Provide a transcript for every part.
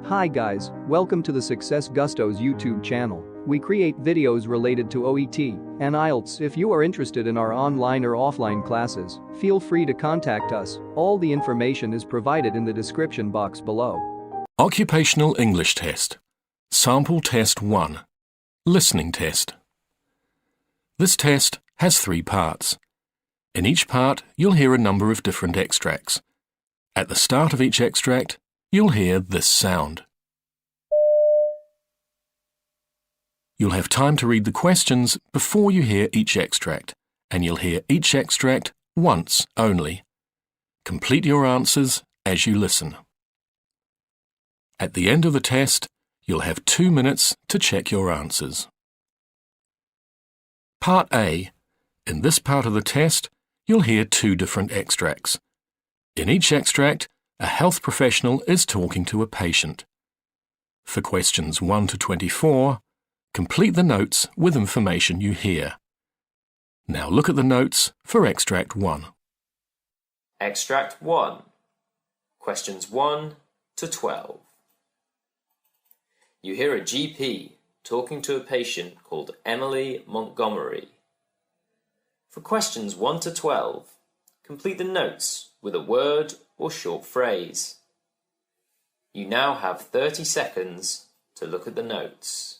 Hi guys, welcome to the Success Gustos YouTube channel. We create videos related to OET and IELTS. If you are interested in our online or offline classes, feel free to contact us. All the information is provided in the description box below. Occupational English Test. Sample Test 1. Listening Test. This test has 3 parts. In each part, you'll hear a number of different extracts. At the start of each extract, you'll hear this sound. You'll have time to read the questions before you hear each extract, and you'll hear each extract once only. Complete your answers as you listen. At the end of the test, you'll have 2 minutes to check your answers. Part A. In this part of the test, you'll hear 2 different extracts. In each extract, a health professional is talking to a patient. For questions 1 to 24, complete the notes with information you hear. Now look at the notes for Extract 1. Extract 1. Questions 1 to 12. You hear a GP talking to a patient called Emily Montgomery. For questions 1 to 12, complete the notes with a word or short phrase. You now have 30 seconds to look at the notes.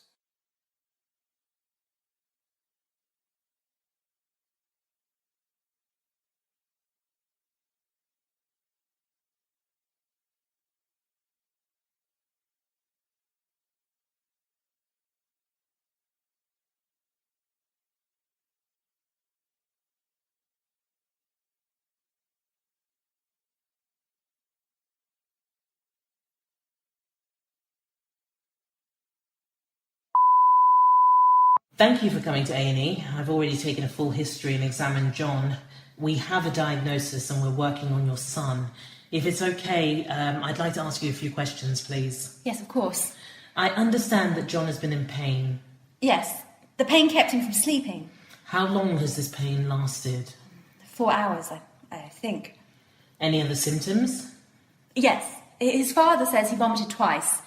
Thank you for coming to A&E. I've already taken a full history and examined John. We have a diagnosis and we're working on your son. If it's okay, I'd like to ask you a few questions, please. Yes, of course. I understand that John has been in pain. Yes, the pain kept him from sleeping. How long has this pain lasted? 4 hours, I think. Any other symptoms? Yes, his father says he vomited twice.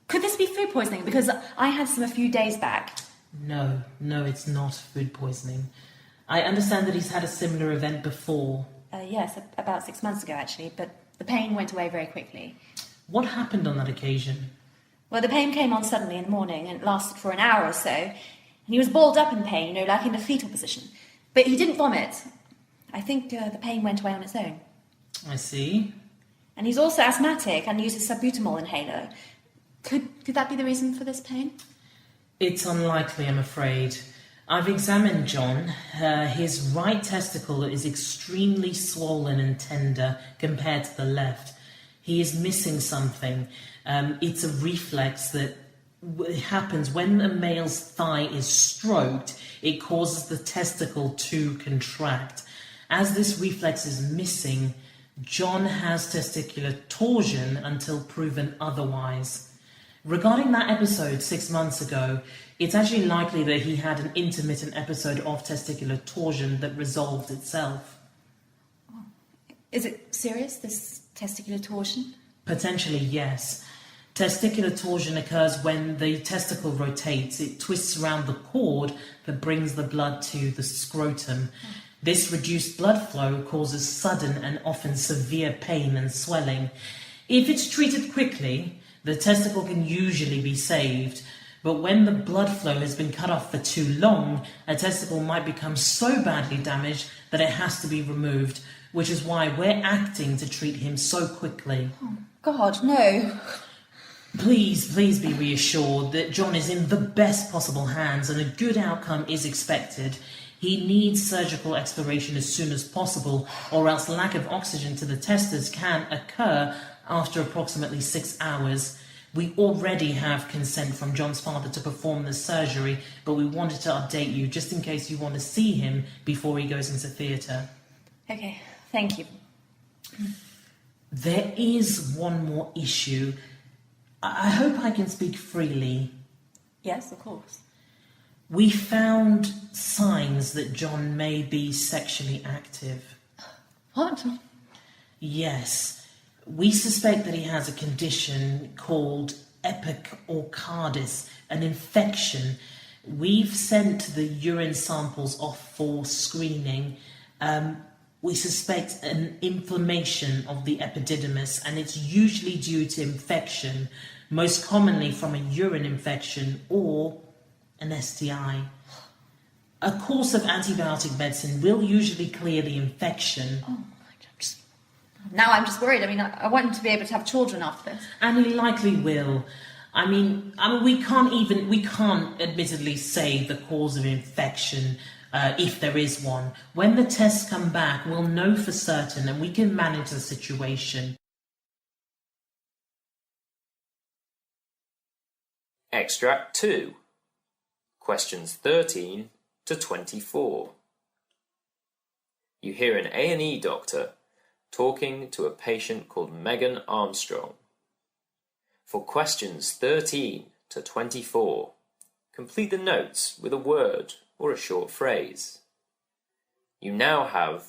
Could this be food poisoning? Because I had some a few days back. No, it's not food poisoning. I understand that he's had a similar event before. Yes, about 6 months ago, actually, but the pain went away very quickly. What happened on that occasion? Well, the pain came on suddenly in the morning and it lasted for an hour or so, and he was balled up in pain, like in the fetal position. But he didn't vomit. I think the pain went away on its own. I see. And he's also asthmatic and uses salbutamol inhaler. Could that be the reason for this pain? It's unlikely, I'm afraid. I've examined John. His right testicle is extremely swollen and tender compared to the left. He is missing something. It's a reflex that happens when a male's thigh is stroked. It causes the testicle to contract. As this reflex is missing, John has testicular torsion until proven otherwise. Regarding that episode 6 months ago, it's actually likely that he had an intermittent episode of testicular torsion that resolved itself. Is it serious, this testicular torsion? Potentially, yes. Testicular torsion occurs when the testicle rotates. It twists around the cord that brings the blood to the scrotum. This reduced blood flow causes sudden and often severe pain and swelling. If it's treated quickly, the testicle can usually be saved, but when the blood flow has been cut off for too long, a testicle might become so badly damaged that it has to be removed, which is why we're acting to treat him so quickly. Oh, God, no. Please be reassured that John is in the best possible hands and a good outcome is expected. He needs surgical exploration as soon as possible, or else lack of oxygen to the testes can occur after approximately 6 hours. We already have consent from John's father to perform the surgery, but we wanted to update you just in case you want to see him before he goes into theatre. Okay, thank you. There is one more issue. I hope I can speak freely. Yes, of course. We found signs that John may be sexually active. What? Yes. We suspect that he has a condition called epicarditis, an infection. We've sent the urine samples off for screening. We suspect an inflammation of the epididymis, and it's usually due to infection, most commonly from a urine infection or an STI. A course of antibiotic medicine will usually clear the infection. Oh, now I'm just worried. I mean, I want him to be able to have children after this. And he likely will. I mean, we can't admittedly say the cause of infection if there is one. When the tests come back, we'll know for certain and we can manage the situation. Extract 2. Questions 13 to 24. You hear an A&E doctor talking to a patient called Megan Armstrong. For questions 13 to 24, complete the notes with a word or a short phrase. You now have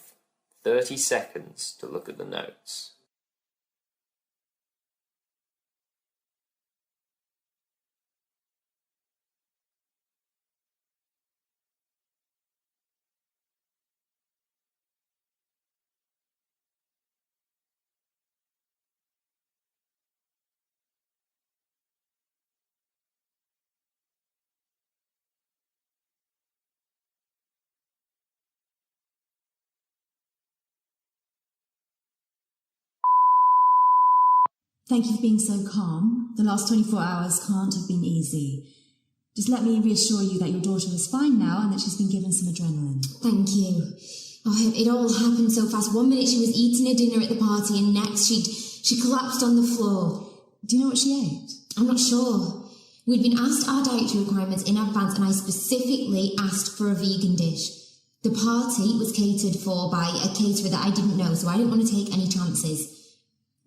30 seconds to look at the notes. Thank you for being so calm. The last 24 hours can't have been easy. Just let me reassure you that your daughter is fine now and that she's been given some adrenaline. Thank you. Oh, it all happened so fast. 1 minute she was eating her dinner at the party and next she collapsed on the floor. Do you know what she ate? I'm not sure. We'd been asked our dietary requirements in advance and I specifically asked for a vegan dish. The party was catered for by a caterer that I didn't know, so I didn't want to take any chances.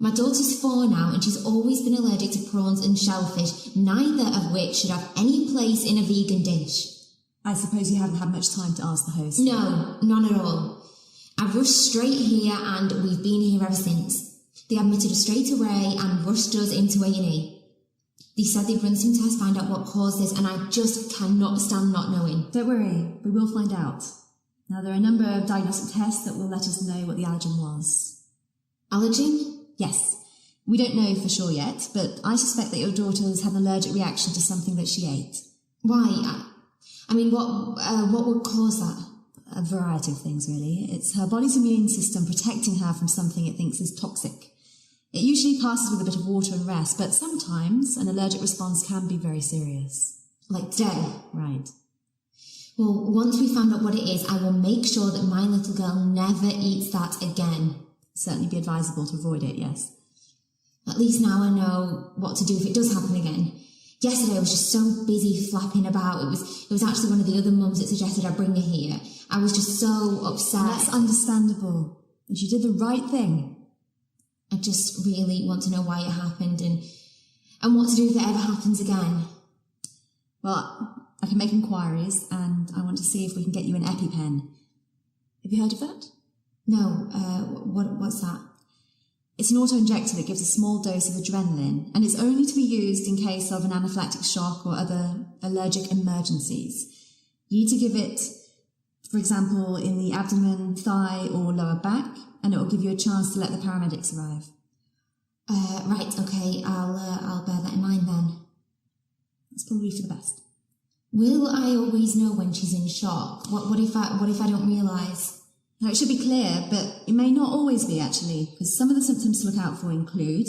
My daughter's 4 now and she's always been allergic to prawns and shellfish, neither of which should have any place in a vegan dish. I suppose you haven't had much time to ask the host. No, none at all. I rushed straight here and we've been here ever since. They admitted us straight away and rushed us into A&E. They said they'd run some tests, find out what caused this, and I just cannot stand not knowing. Don't worry, we will find out. Now, there are a number of diagnostic tests that will let us know what the allergen was. Allergen? Yes. We don't know for sure yet, but I suspect that your daughter's had an allergic reaction to something that she ate. Why? I mean, what would cause that? A variety of things, really. It's her body's immune system protecting her from something it thinks is toxic. It usually passes with a bit of water and rest, but sometimes an allergic response can be very serious. Like today? Right. Well, once we find out what it is, I will make sure that my little girl never eats that again. Certainly be advisable to avoid it, yes. At least now I know what to do if it does happen again. Yesterday I was just so busy flapping about. It was actually one of the other mums that suggested I bring her here. I was just so upset. That's understandable. And you did the right thing. I just really want to know why it happened and what to do if it ever happens again. Well, I can make inquiries and I want to see if we can get you an EpiPen. Have you heard of that? No, what's that? It's an auto-injector that gives a small dose of adrenaline, and it's only to be used in case of an anaphylactic shock or other allergic emergencies. You need to give it, for example, in the abdomen, thigh, or lower back, and it will give you a chance to let the paramedics arrive. Right, okay, I'll bear that in mind then. It's probably for the best. Will I always know when she's in shock? What if I don't realise? Now, it should be clear, but it may not always be, actually, because some of the symptoms to look out for include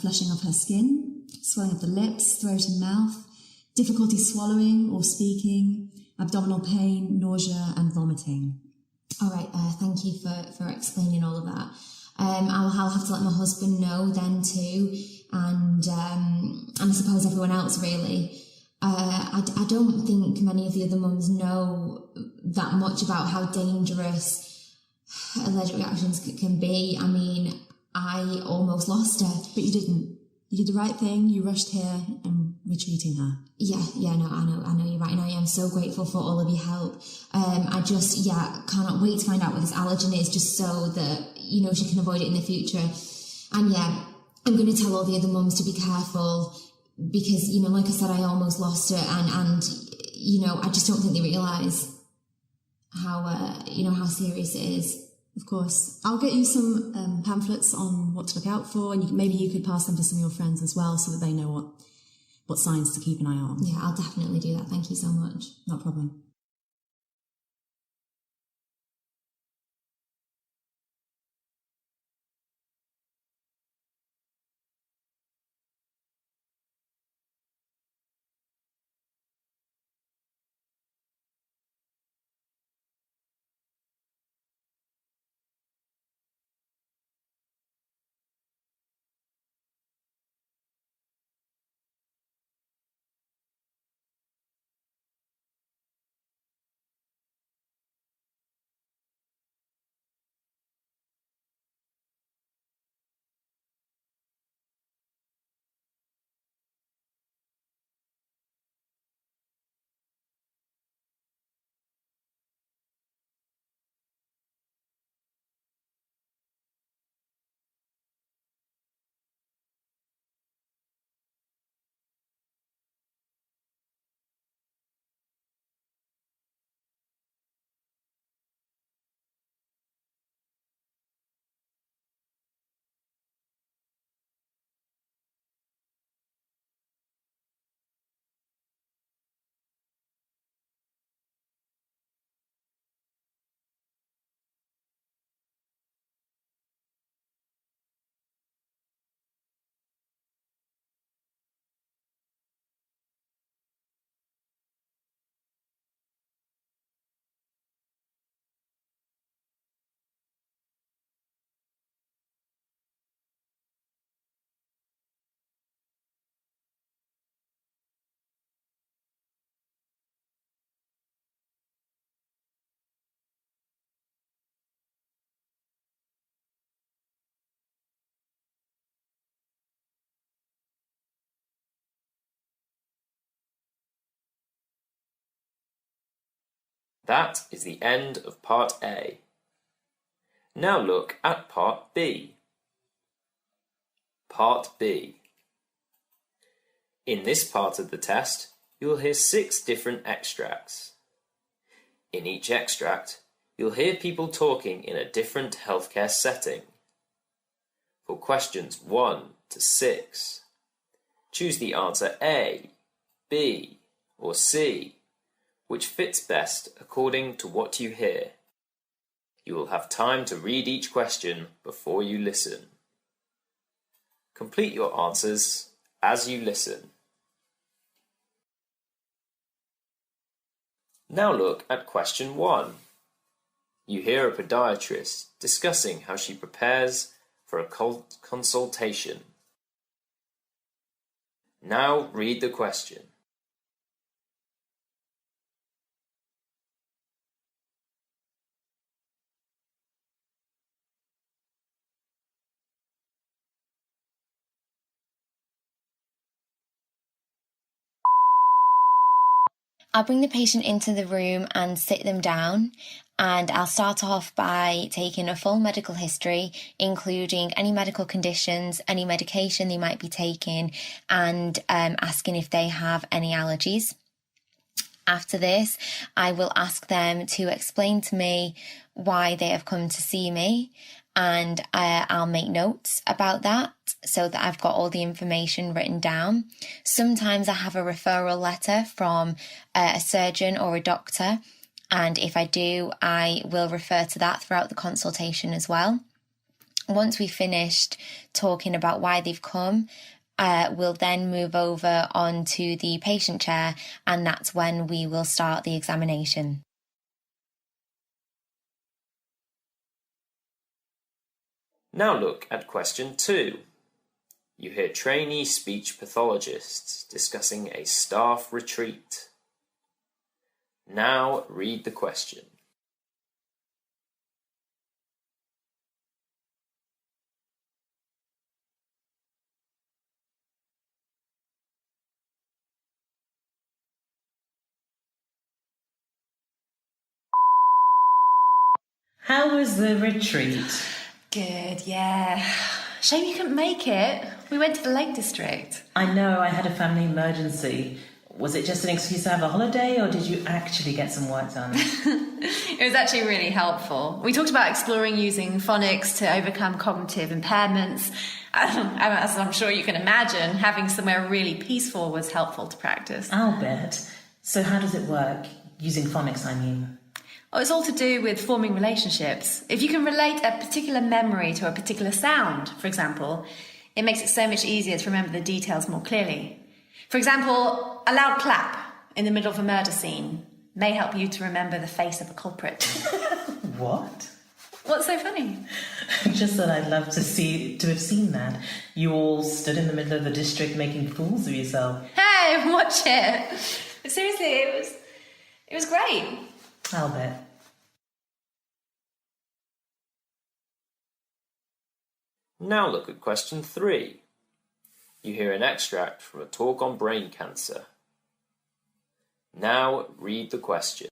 flushing of her skin, swelling of the lips, throat and mouth, difficulty swallowing or speaking, abdominal pain, nausea and vomiting. All right, thank you for explaining all of that. I'll have to let my husband know then too, and I suppose everyone else really. I don't think many of the other mums know that much about how dangerous allergic reactions can be. I mean, I almost lost her. But you didn't. You did the right thing. You rushed here and we're treating her. Yeah, no, I know you're right, and I am so grateful for all of your help. I just, cannot wait to find out what this allergen is, just so that, she can avoid it in the future. And yeah, I'm going to tell all the other mums to be careful because, you know, like I said, I almost lost her and you know, I just don't think they realise how, you know, how serious it is. Of course. I'll get you some pamphlets on what to look out for, and maybe you could pass them to some of your friends as well so that they know what signs to keep an eye on. Yeah, I'll definitely do that. Thank you so much. No problem. That is the end of Part A. Now look at Part B. Part B. In this part of the test, you will hear 6 different extracts. In each extract, you'll hear people talking in a different healthcare setting. For questions 1 to 6, choose the answer A, B, or C, which fits best according to what you hear. You will have time to read each question before you listen. Complete your answers as you listen. Now look at question 1. You hear a podiatrist discussing how she prepares for a consultation. Now read the question. I'll bring the patient into the room and sit them down, and I'll start off by taking a full medical history, including any medical conditions, any medication they might be taking, and asking if they have any allergies. After this, I will ask them to explain to me why they have come to see me, and I'll make notes about that so that I've got all the information written down. Sometimes I have a referral letter from a surgeon or a doctor, and if I do, I will refer to that throughout the consultation as well. Once we've finished talking about why they've come, we'll then move over onto the patient chair, and that's when we will start the examination. Now look at question 2. You hear trainee speech pathologists discussing a staff retreat. Now read the question. How was the retreat? Good, yeah. Shame you couldn't make it. We went to the Lake District. I know, I had a family emergency. Was it just an excuse to have a holiday, or did you actually get some work done? It was actually really helpful. We talked about exploring using phonics to overcome cognitive impairments. As I'm sure you can imagine, having somewhere really peaceful was helpful to practice. I'll bet. So how does it work? Using phonics, I mean. Well, it's all to do with forming relationships. If you can relate a particular memory to a particular sound, for example, it makes it so much easier to remember the details more clearly. For example, a loud clap in the middle of a murder scene may help you to remember the face of a culprit. What? What's so funny? Just that I'd love to have seen that. You all stood in the middle of the district making fools of yourself. Hey, watch it. But seriously, it was great. I'll bet. Now look at question 3. You hear an extract from a talk on brain cancer. Now read the question.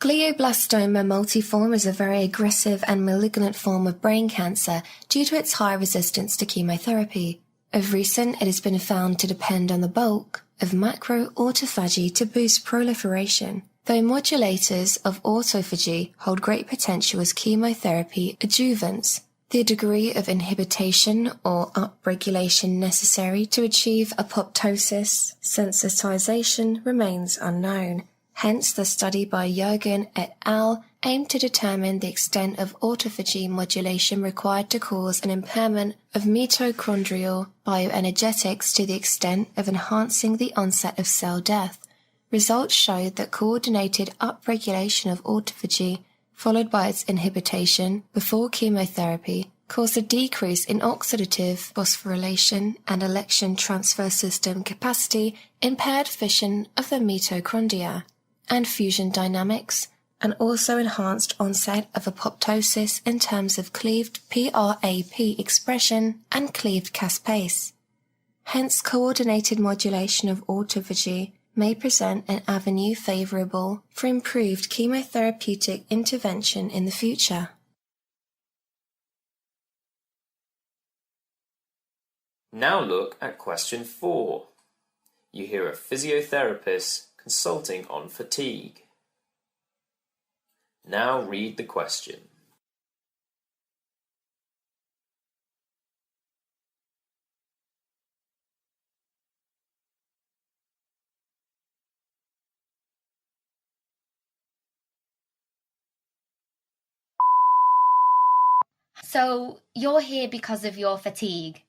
Glioblastoma multiforme is a very aggressive and malignant form of brain cancer due to its high resistance to chemotherapy. Of recent, it has been found to depend on the bulk of macroautophagy to boost proliferation, though modulators of autophagy hold great potential as chemotherapy adjuvants. The degree of inhibition or upregulation necessary to achieve apoptosis sensitization remains unknown. Hence, the study by Jürgen et al. Aimed to determine the extent of autophagy modulation required to cause an impairment of mitochondrial bioenergetics to the extent of enhancing the onset of cell death. Results showed that coordinated upregulation of autophagy, followed by its inhibition before chemotherapy, caused a decrease in oxidative phosphorylation and election transfer system capacity, impaired fission of the mitochondria and fusion dynamics, and also enhanced onset of apoptosis in terms of cleaved PRAP expression and cleaved caspase. Hence, coordinated modulation of autophagy may present an avenue favorable for improved chemotherapeutic intervention in the future. Now look at question 4. You hear a physiotherapist consulting on fatigue. Now read the question. So, you're here because of your fatigue.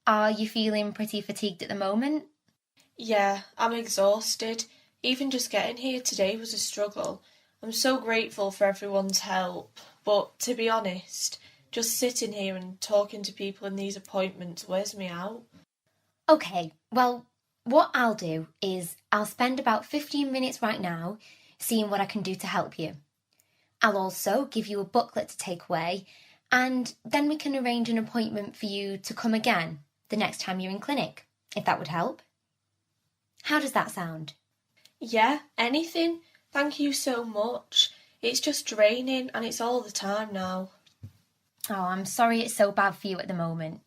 Are you feeling pretty fatigued at the moment? Yeah, I'm exhausted. Even just getting here today was a struggle. I'm so grateful for everyone's help, but to be honest, just sitting here and talking to people in these appointments wears me out. Okay, well, what I'll do is I'll spend about 15 minutes right now seeing what I can do to help you. I'll also give you a booklet to take away, and then we can arrange an appointment for you to come again the next time you're in clinic, if that would help. How does that sound? Yeah, anything. Thank you so much. It's just draining and it's all the time now. Oh, I'm sorry it's so bad for you at the moment.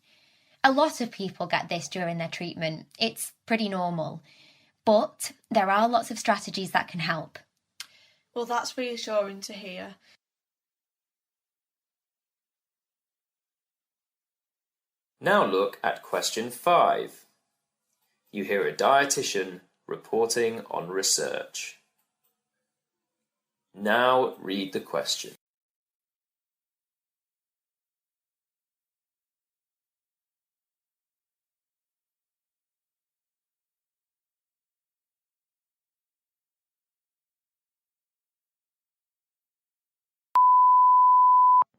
A lot of people get this during their treatment. It's pretty normal. But there are lots of strategies that can help. Well, that's reassuring to hear. Now look at question 5. You hear a dietitian reporting on research. Now read the question.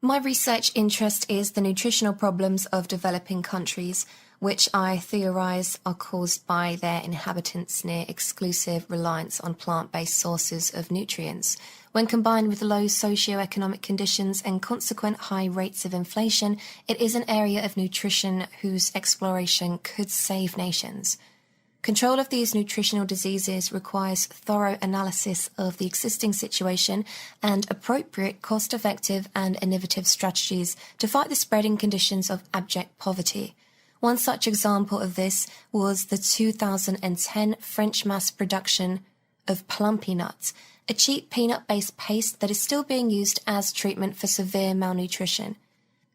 My research interest is the nutritional problems of developing countries, which I theorise are caused by their inhabitants' near exclusive reliance on plant-based sources of nutrients. When combined with low socio-economic conditions and consequent high rates of inflation, it is an area of nutrition whose exploration could save nations. Control of these nutritional diseases requires thorough analysis of the existing situation and appropriate, cost-effective and innovative strategies to fight the spreading conditions of abject poverty. One such example of this was the 2010 French mass production of Plumpy Nuts, a cheap peanut-based paste that is still being used as treatment for severe malnutrition.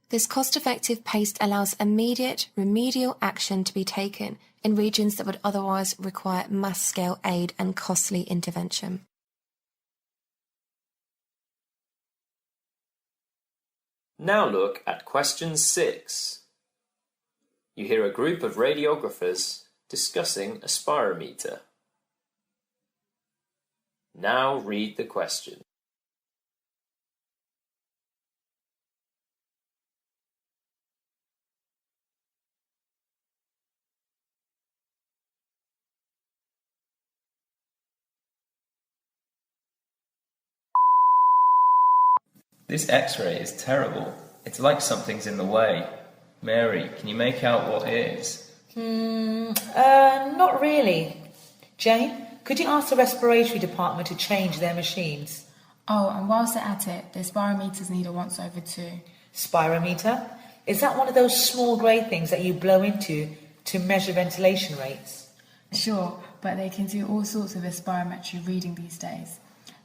This cost-effective paste allows immediate remedial action to be taken in regions that would otherwise require mass-scale aid and costly intervention. Now look at question 6. You hear a group of radiographers discussing a spirometer. Now read the question. This X-ray is terrible. It's like something's in the way. Mary, can you make out what it is? Not really. Jane, could you ask the respiratory department to change their machines? Oh, and whilst they're at it, the spirometers need a once-over too. Spirometer? Is that one of those small grey things that you blow into to measure ventilation rates? Sure, but they can do all sorts of spirometry reading these days.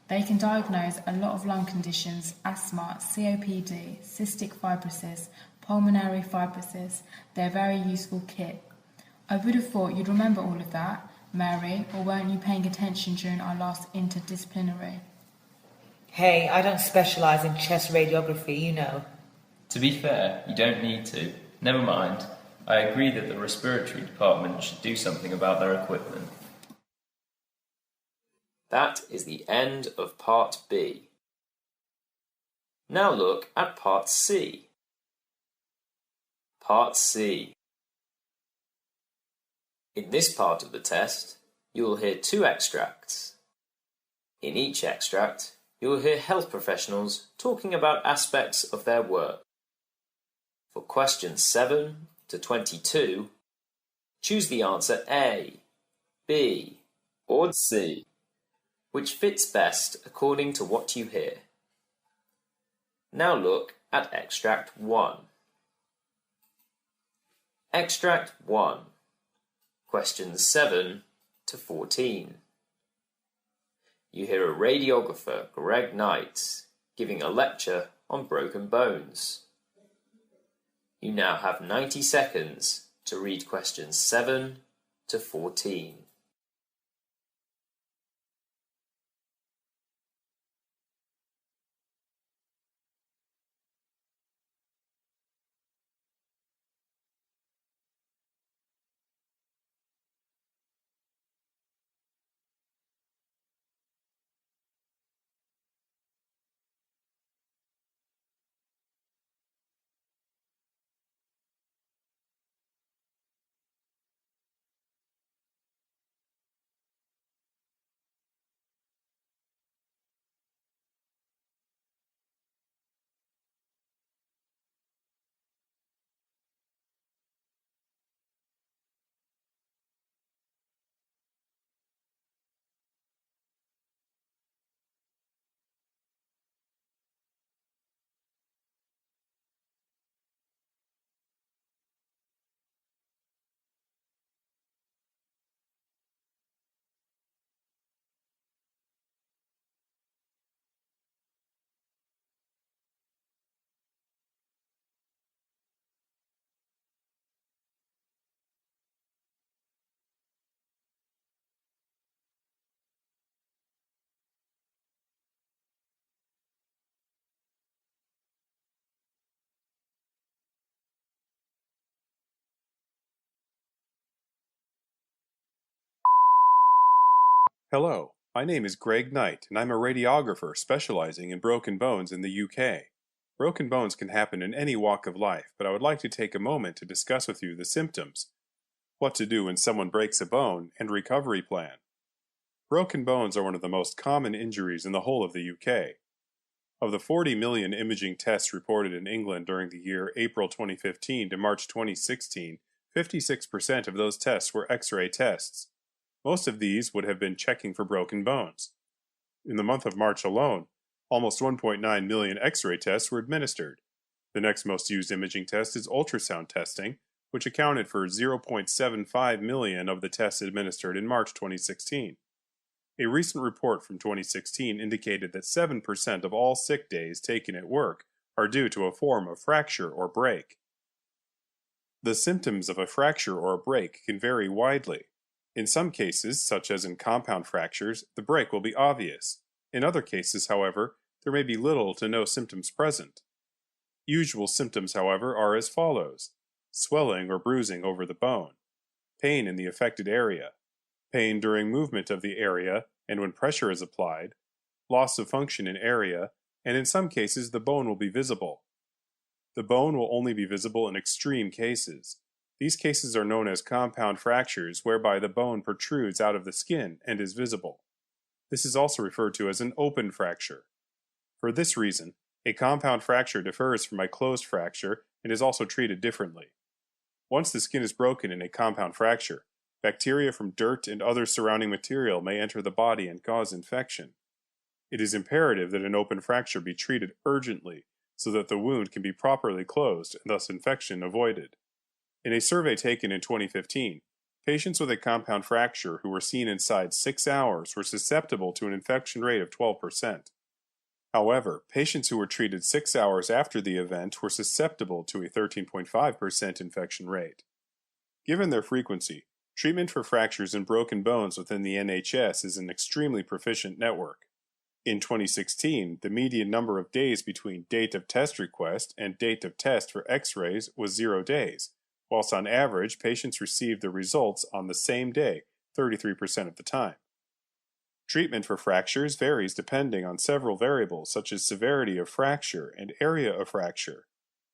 They can diagnose a lot of lung conditions, asthma, COPD, cystic fibrosis, pulmonary fibrosis. They're a very useful kit. I would have thought you'd remember all of that, Mary, or weren't you paying attention during our last interdisciplinary? Hey, I don't specialise in chest radiography, you know. To be fair, you don't need to. Never mind. I agree that the respiratory department should do something about their equipment. That is the end of part B. Now look at part C. Part C. In this part of the test, you will hear 2 extracts. In each extract, you will hear health professionals talking about aspects of their work. For questions 7 to 22, choose the answer A, B, or C, which fits best according to what you hear. Now look at Extract 1. Extract 1. Questions 7 to 14. You hear a radiographer, Greg Knight, giving a lecture on broken bones. You now have 90 seconds to read questions 7 to 14. Hello, my name is Greg Knight, and I'm a radiographer specializing in broken bones in the UK. Broken bones can happen in any walk of life, but I would like to take a moment to discuss with you the symptoms, what to do when someone breaks a bone, and recovery plan. Broken bones are one of the most common injuries in the whole of the UK. Of the 40 million imaging tests reported in England during the year April 2015 to March 2016, 56% of those tests were X-ray tests. Most of these would have been checking for broken bones. In the month of March alone, almost 1.9 million X-ray tests were administered. The next most used imaging test is ultrasound testing, which accounted for 0.75 million of the tests administered in March 2016. A recent report from 2016 indicated that 7% of all sick days taken at work are due to a form of fracture or break. The symptoms of a fracture or a break can vary widely. In some cases, such as in compound fractures, the break will be obvious. In other cases, however, there may be little to no symptoms present. Usual symptoms, however, are as follows: swelling or bruising over the bone, pain in the affected area, pain during movement of the area and when pressure is applied, loss of function in area, and in some cases the bone will be visible. The bone will only be visible in extreme cases. These cases are known as compound fractures, whereby the bone protrudes out of the skin and is visible. This is also referred to as an open fracture. For this reason, a compound fracture differs from a closed fracture and is also treated differently. Once the skin is broken in a compound fracture, bacteria from dirt and other surrounding material may enter the body and cause infection. It is imperative that an open fracture be treated urgently so that the wound can be properly closed and thus infection avoided. In a survey taken in 2015, patients with a compound fracture who were seen inside 6 hours were susceptible to an infection rate of 12%. However, patients who were treated 6 hours after the event were susceptible to a 13.5% infection rate. Given their frequency, treatment for fractures and broken bones within the NHS is an extremely proficient network. In 2016, the median number of days between date of test request and date of test for X-rays was 0 days, whilst on average patients received the results on the same day 33% of the time. Treatment for fractures varies depending on several variables such as severity of fracture and area of fracture.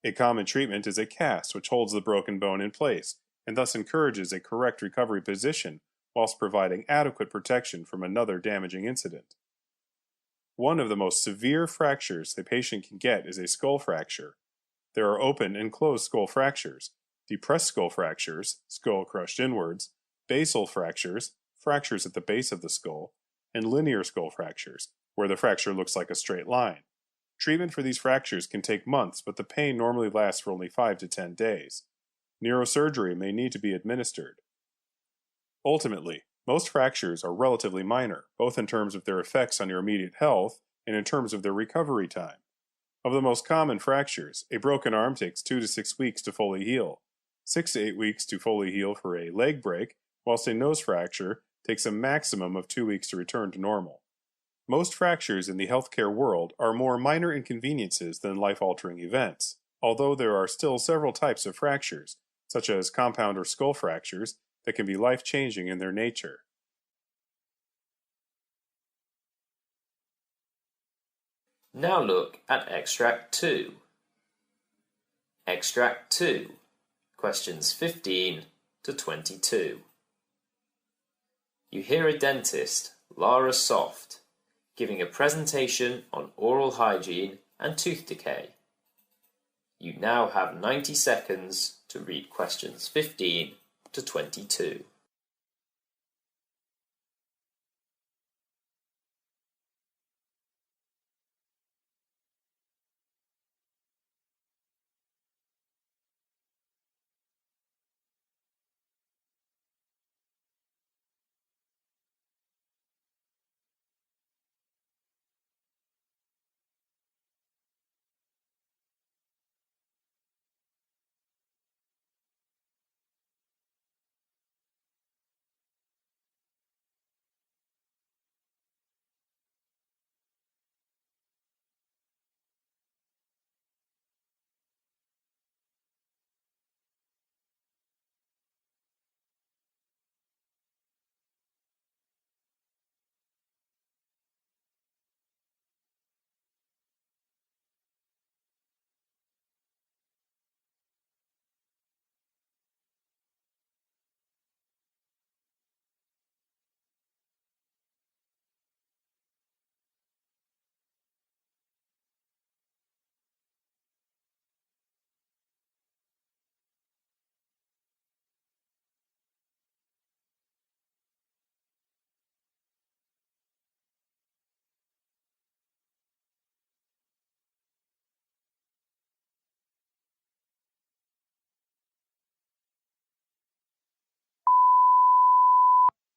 A common treatment is a cast which holds the broken bone in place and thus encourages a correct recovery position whilst providing adequate protection from another damaging incident. One of the most severe fractures the patient can get is a skull fracture. There are open and closed skull fractures, depressed skull fractures, skull crushed inwards, basal fractures, fractures at the base of the skull, and linear skull fractures, where the fracture looks like a straight line. Treatment for these fractures can take months, but the pain normally lasts for only 5 to 10 days. Neurosurgery may need to be administered. Ultimately, most fractures are relatively minor, both in terms of their effects on your immediate health and in terms of their recovery time. Of the most common fractures, a broken arm takes 2 to 6 weeks to fully heal, 6 to 8 weeks to fully heal for a leg break, whilst a nose fracture takes a maximum of 2 weeks to return to normal. Most fractures in the healthcare world are more minor inconveniences than life-altering events, although there are still several types of fractures, such as compound or skull fractures, that can be life-changing in their nature. Now look at Extract 2. Extract 2, questions 15 to 22. You hear a dentist, Lara Soft, giving a presentation on oral hygiene and tooth decay. You now have 90 seconds to read questions 15 to 22.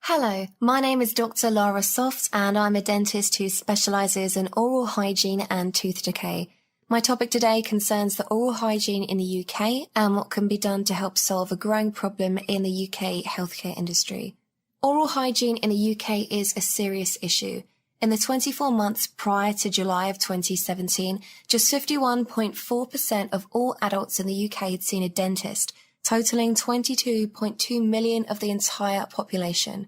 Hello, my name is Dr. Laura Soft and I'm a dentist who specialises in oral hygiene and tooth decay. My topic today concerns the oral hygiene in the UK and what can be done to help solve a growing problem in the UK healthcare industry. Oral hygiene in the UK is a serious issue. In the 24 months prior to July of 2017, just 51.4% of all adults in the UK had seen a dentist, totaling 22.2 million of the entire population.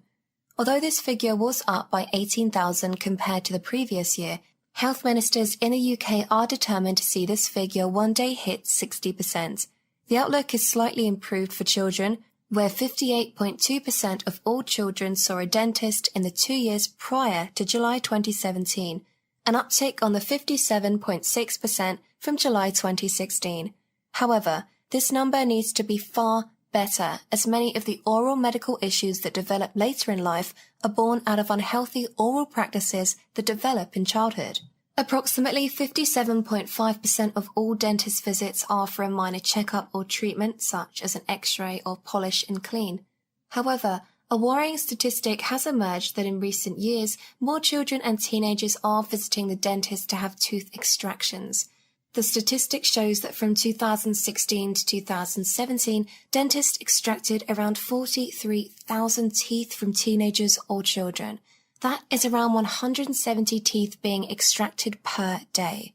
Although this figure was up by 18,000 compared to the previous year, health ministers in the UK are determined to see this figure one day hit 60%. The outlook is slightly improved for children, where 58.2% of all children saw a dentist in the 2 years prior to July 2017, an uptick on the 57.6% from July 2016. However, this number needs to be far better, as many of the oral medical issues that develop later in life are born out of unhealthy oral practices that develop in childhood. Approximately 57.5% of all dentist visits are for a minor checkup or treatment, such as an X-ray or polish and clean. However, a worrying statistic has emerged that in recent years, more children and teenagers are visiting the dentist to have tooth extractions. The statistic shows that from 2016 to 2017, dentists extracted around 43,000 teeth from teenagers or children. That is around 170 teeth being extracted per day.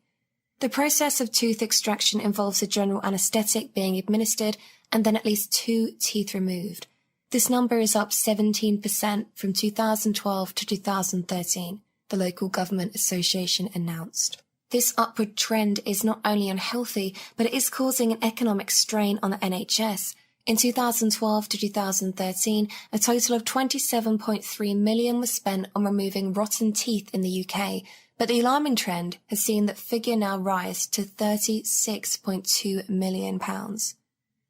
The process of tooth extraction involves a general anesthetic being administered and then at least 2 teeth removed. This number is up 17% from 2012 to 2013, the local government association announced. This upward trend is not only unhealthy, but it is causing an economic strain on the NHS. In 2012 to 2013, a total of 27.3 million was spent on removing rotten teeth in the UK, but the alarming trend has seen that figure now rise to £36.2 million.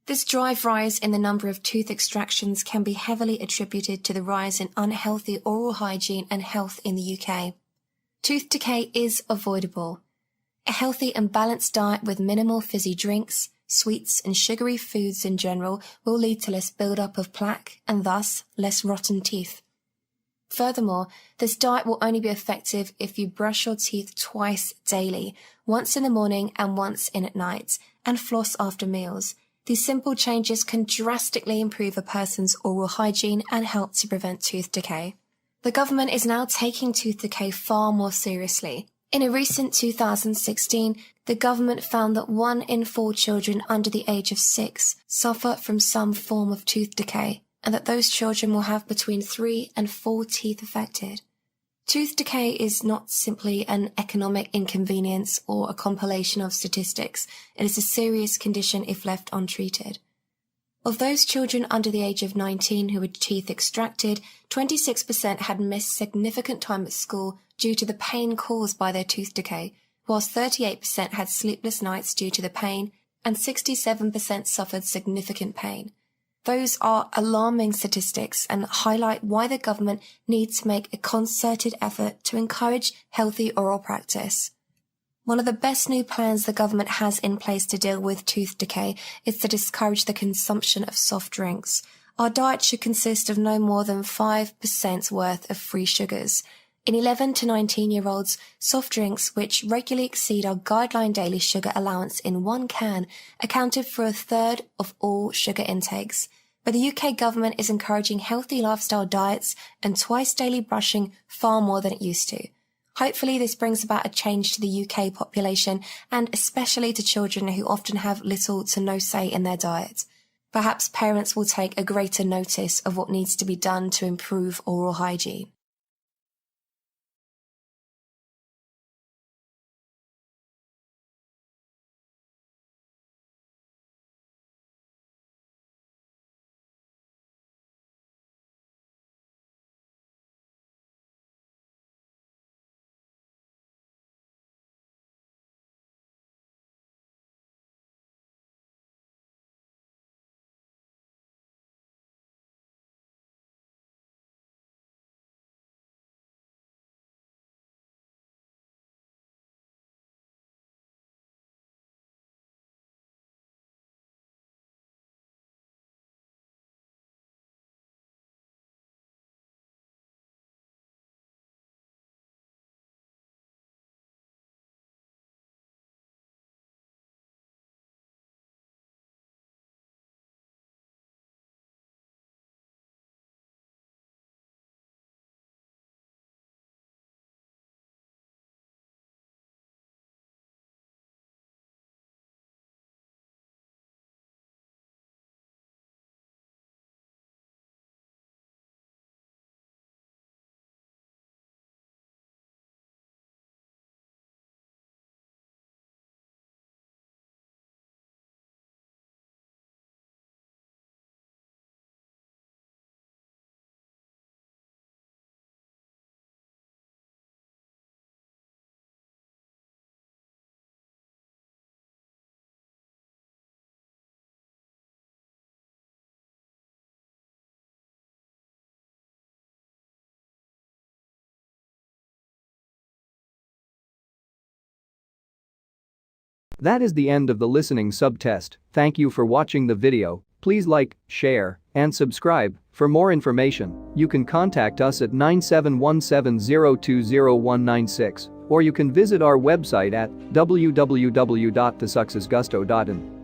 This drive rise in the number of tooth extractions can be heavily attributed to the rise in unhealthy oral hygiene and health in the UK. Tooth decay is avoidable. A healthy and balanced diet with minimal fizzy drinks, sweets and sugary foods in general will lead to less build-up of plaque and thus less rotten teeth. Furthermore, this diet will only be effective if you brush your teeth twice daily, once in the morning and once in at night, and floss after meals. These simple changes can drastically improve a person's oral hygiene and help to prevent tooth decay. The government is now taking tooth decay far more seriously. In a recent 2016, the government found that 1 in 4 children under the age of 6 suffer from some form of tooth decay, and that those children will have between 3 and 4 teeth affected. Tooth decay is not simply an economic inconvenience or a compilation of statistics. It is a serious condition if left untreated. Of those children under the age of 19 who had teeth extracted, 26% had missed significant time at school due to the pain caused by their tooth decay, whilst 38% had sleepless nights due to the pain, and 67% suffered significant pain. Those are alarming statistics and highlight why the government needs to make a concerted effort to encourage healthy oral practice. One of the best new plans the government has in place to deal with tooth decay is to discourage the consumption of soft drinks. Our diet should consist of no more than 5% worth of free sugars. In 11 to 19-year-olds, soft drinks, which regularly exceed our guideline daily sugar allowance in 1 can, accounted for a third of all sugar intakes. But the UK government is encouraging healthy lifestyle diets and twice daily brushing far more than it used to. Hopefully this brings about a change to the UK population and especially to children who often have little to no say in their diet. Perhaps parents will take a greater notice of what needs to be done to improve oral hygiene. That is the end of the listening subtest. Thank you for watching the video. Please like, share, and subscribe. For more information, you can contact us at 9717020196, or you can visit our website at www.thesuccessgusto.in.